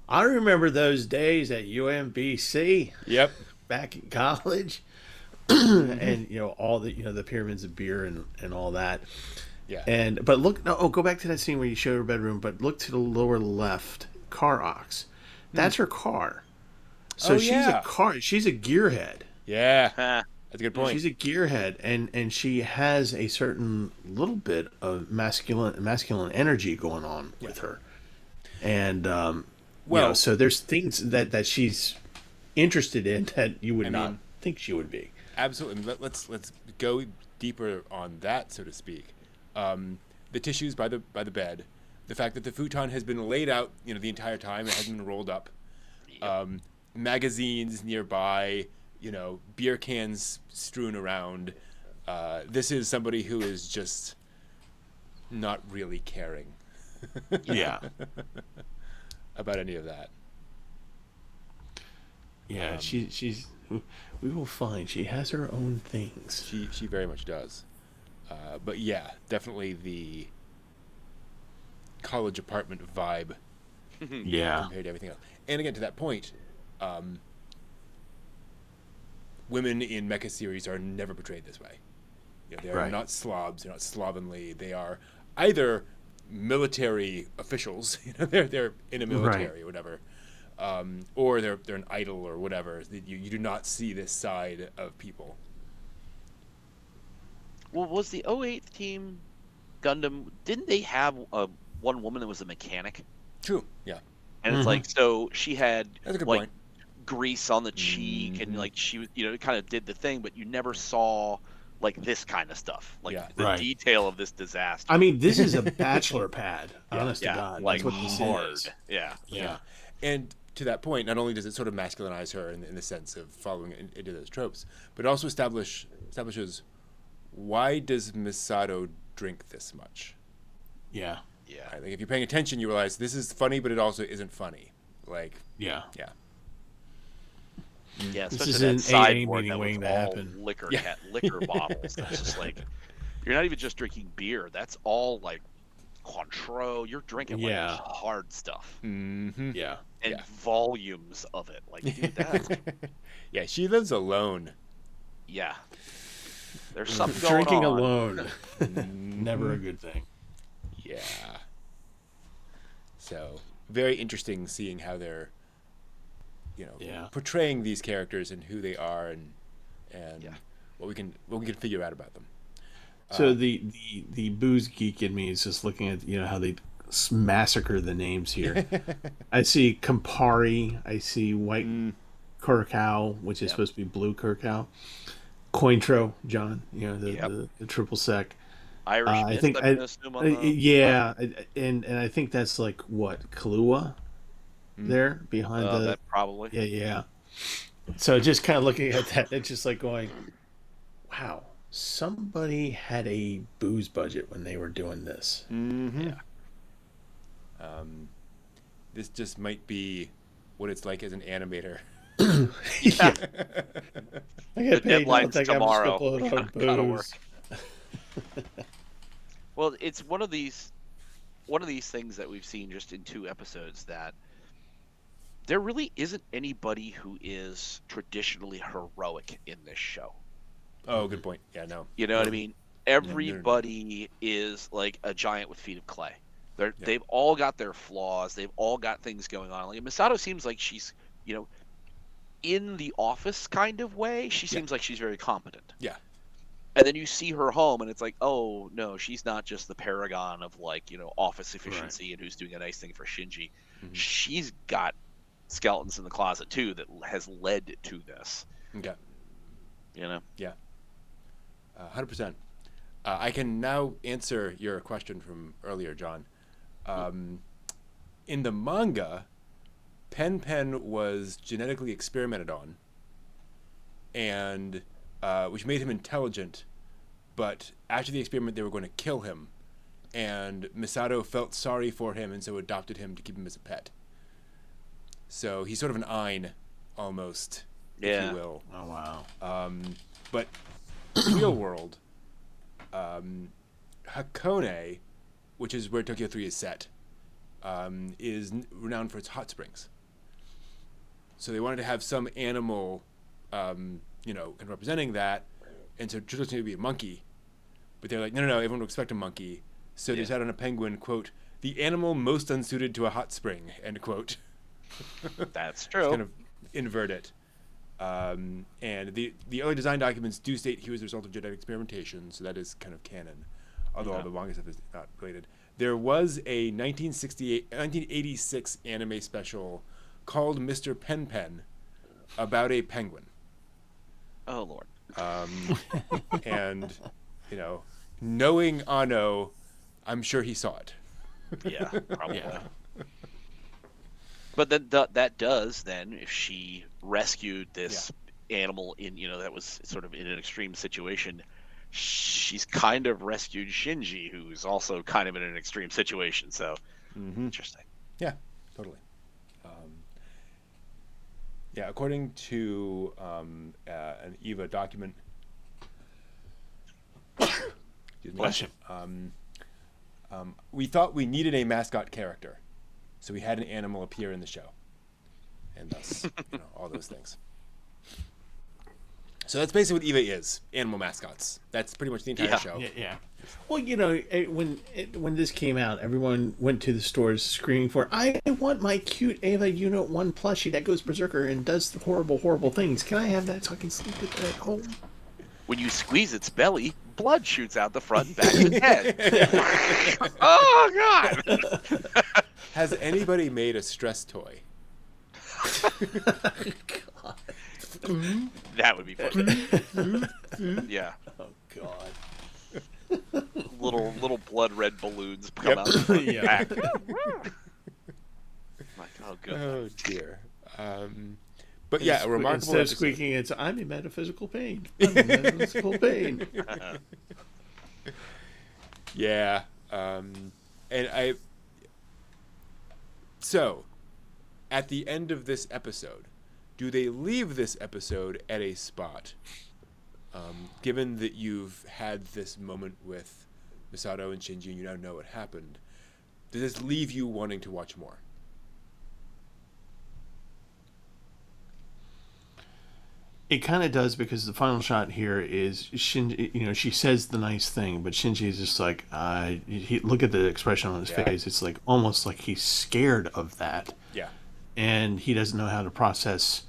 I remember those days at UMBC. Yep. Back in college. And all the the pyramids of beer and all that. Yeah. But look, go back to that scene where you show her bedroom, but look to the lower left, car ox. That's her car. So she's a gearhead. Yeah. That's a good point. She's a gearhead, and she has a certain little bit of masculine energy going on with her. And so there's things that she's interested in that you would not think she would be. Absolutely. Let's go deeper on that, so to speak. The tissues by the bed, the fact that the futon has been laid out, the entire time, it hasn't been rolled up. Magazines nearby, beer cans strewn around. This is somebody who is just not really caring. Yeah. About any of that. Yeah, she's. We will find she has her own things. She very much does. But yeah, definitely the college apartment vibe. Yeah. Compared to everything else. And again, to that point, women in mecha series are never portrayed this way. They are not slobs. They're not slovenly. They are either military officials. They're in a military or whatever. Or they're an idol or whatever. You do not see this side of people. Well, was the 08th team Gundam? Didn't they have one woman that was a mechanic? True. Yeah. And it's like, so she had That's a good point. Grease on the cheek, and like she was, kind of did the thing, but you never saw like this kind of stuff, like the detail of this disaster. I mean, this is a bachelor pad. Honest to God, like that's what this hard. is. Yeah. And to that point, not only does it sort of masculinize her in the sense of following into those tropes, but it also establishes, why does Misato drink this much? Yeah. Right? Like, if you're paying attention, you realize this is funny, but it also isn't funny. Like, yeah. Yeah, This especially is that an AA sideboard meeting that was waiting to all happen. liquor bottles. That's just like, you're not even just drinking beer. That's all like Cointreau. You're drinking like Yeah. hard stuff Mm-hmm. Yeah. and volumes of it. Like, dude, that's Yeah, she lives alone. yeah. There's something going Drinking on. alone, never a good thing. Yeah. So very interesting seeing how they're, portraying these characters and who they are and what we can figure out about them. So the booze geek in me is just looking at how they massacre the names here. I see Campari. I see White Curacao, which is supposed to be Blue Curacao. Cointreau, John. The triple sec. Irish I mist, think I'm going to assume on the... yeah, and I think that's like what Kahlua there behind the that probably. Yeah. So just kind of looking at that, it's just like going, wow, somebody had a booze budget when they were doing this. Mm-hmm. Yeah. This just might be what it's like as an animator. Yeah. I get The paid deadline's now, tomorrow. I'm just gonna Gotta booze. work. Well, it's one of these things that we've seen just in 2 episodes that there really isn't anybody who is traditionally heroic in this show. Oh, good point. Yeah, no. You know what I mean? Everybody is like a giant with feet of clay. They've all got their flaws. They've all got things going on. Like Misato seems like she's, in the office kind of way, she seems like she's very competent. Yeah. And then you see her home, and it's like, oh no, she's not just the paragon of office efficiency and who's doing a nice thing for Shinji. Mm-hmm. She's got skeletons in the closet too that has led to this. Okay. Yeah. 100%. I can now answer your question from earlier, John. In the manga, Pen was genetically experimented on, and which made him intelligent, but after the experiment they were going to kill him, and Misato felt sorry for him and so adopted him to keep him as a pet. So he's sort of an Ein, almost, if you will. Oh, wow. But real world, Hakone, which is where Tokyo 3 is set, is renowned for its hot springs. So they wanted to have some animal, kind of representing that, and so traditionally it would be a monkey. But they're like, no, everyone would expect a monkey. So they decided on a penguin, quote, the animal most unsuited to a hot spring, end quote. That's true. Kind of invert it. And the early design documents do state he was the result of genetic experimentation, so that is kind of canon, although all the manga stuff is not related. There was a 1986 anime special called Mr. Pen about a penguin. Oh, Lord. And, knowing Anno, I'm sure he saw it. Yeah, probably. Yeah. But then that does then, if she rescued this animal in, that was sort of in an extreme situation, she's kind of rescued Shinji, who's also kind of in an extreme situation. So, interesting. Yeah, totally. According to an EVA document, Bless him. We thought we needed a mascot character, so we had an animal appear in the show, and thus, all those things. So that's basically what EVA is: animal mascots. That's pretty much the entire show. Yeah. Well, when this came out, everyone went to the stores screaming for, I want my cute Eva Unit 1 plushie that goes berserker and does the horrible, horrible things. Can I have that so I can sleep with it at home? When you squeeze its belly, blood shoots out the front and back of its head. Oh, God! Has anybody made a stress toy? God. That would be fun. Yeah. Oh, God. Little blood red balloons come out the back. Like, oh, good. Oh, dear. But a remarkable Instead of episode. squeaking, it's, I'm in metaphysical pain. I'm in metaphysical pain. Yeah. So, at the end of this episode, do they leave this episode at a spot, given that you've had this moment with Misato and Shinji and you now know what happened, does this leave you wanting to watch more? It kind of does, because the final shot here is Shinji. You know, she says the nice thing, but Shinji is just like, look at the expression on his face. It's like almost like he's scared of that. Yeah. And he doesn't know how to process.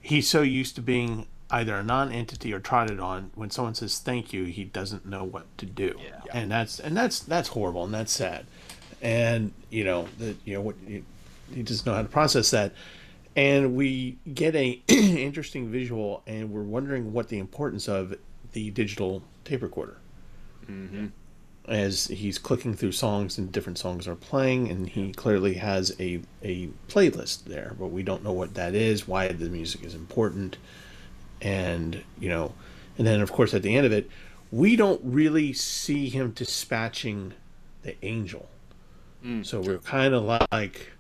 He's so used to being either a non-entity or trotted on. When someone says thank you, he doesn't know what to do. Yeah. And that's horrible, and that's sad. And he doesn't know how to process that. And we get a interesting visual, and we're wondering what the importance of the digital tape recorder. Mm-hmm. As he's clicking through songs and different songs are playing, and he clearly has a playlist there, but we don't know what that is, why the music is important. And, and then of course at the end of it, we don't really see him dispatching the angel. So we're kind of like,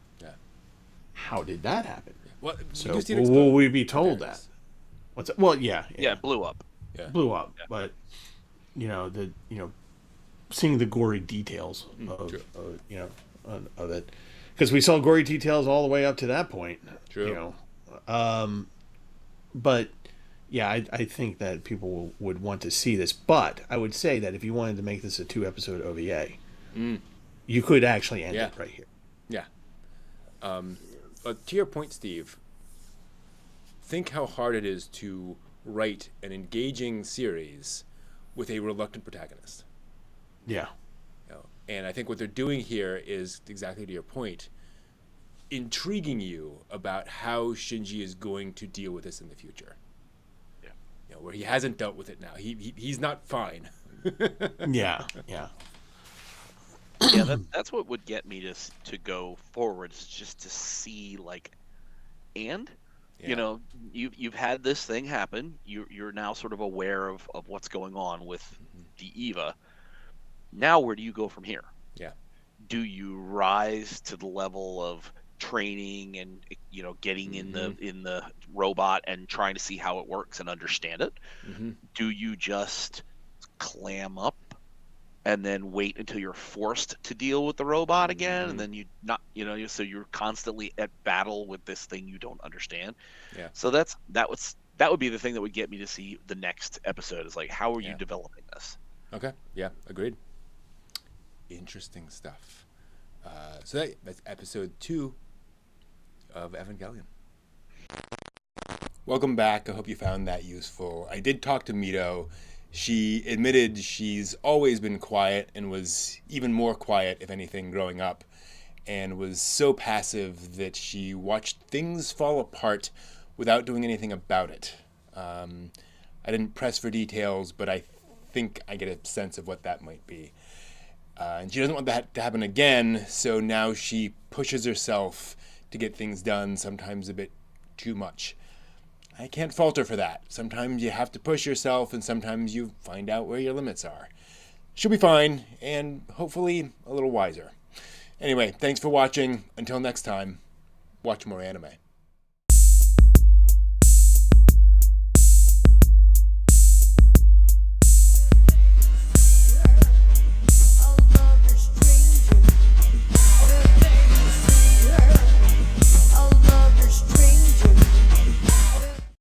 how did that happen? Well, so will we be told that? What's it? Well, yeah, it blew up. Yeah. Blew up, but seeing the gory details of it, because we saw gory details all the way up to that point. True. But yeah, I think that people would want to see this. But I would say that if you wanted to make this a 2-episode OVA, you could actually end it right here. Yeah. But to your point, Steve, think how hard it is to write an engaging series with a reluctant protagonist. Yeah. And I think what they're doing here is, exactly to your point, intriguing you about how Shinji is going to deal with this in the future. Yeah. Where he hasn't dealt with it now. He's not fine. Yeah. Yeah, that's what would get me to go forward, is just to see you've had this thing happen. You're now sort of aware of what's going on with the Eva. Now where do you go from here? Yeah. Do you rise to the level of training and getting in the robot and trying to see how it works and understand it? Do you just clam up and then wait until you're forced to deal with the robot again, and then so you're constantly at battle with this thing you don't understand? Yeah. So that would be the thing that would get me to see the next episode, is like, how are you developing this? Okay. Yeah. Agreed. Interesting stuff. So that's episode 2 of Evangelion. Welcome back. I hope you found that useful. I did talk to Mito. She admitted she's always been quiet and was even more quiet, if anything, growing up, and was so passive that she watched things fall apart without doing anything about it. I didn't press for details, but I think I get a sense of what that might be. And she doesn't want that to happen again, so now she pushes herself to get things done, sometimes a bit too much. I can't fault her for that. Sometimes you have to push yourself, and sometimes you find out where your limits are. She'll be fine, and hopefully a little wiser. Anyway, thanks for watching. Until next time, watch more anime.